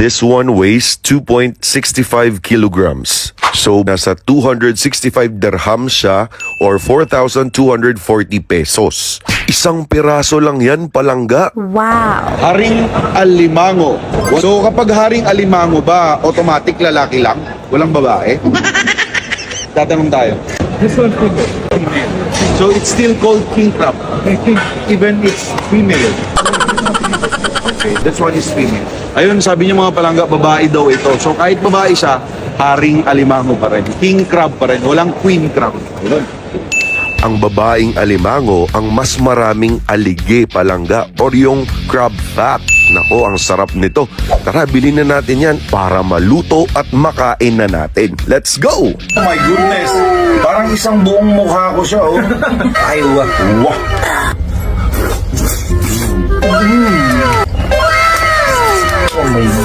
This one weighs 2.65 kilograms. So, nasa 265 dirham siya or 4,240 pesos. Isang piraso lang yan, palangga. Wow! Haring alimango. So kapag haring alimango ba, automatic lalaki lang? Walang babae? Tatanong tayo. This one female. So it's still called king crab. I think even it's female. Okay, this one is female. Ayun, sabi niyo mga palangga, babae daw ito. So kahit babae siya, haring alimango pa rin. King crab pa rin. Walang queen crab. Ayun. Ang babaeng alimango ang mas maraming alige, palangga, or yung crab fat. Nako, ang sarap nito. Tara, bilhin na natin yan para maluto at makain na natin. Let's go! Oh my goodness! Parang isang buong mukha ko siya, oh. Ay, wah. Wah. Oh my God.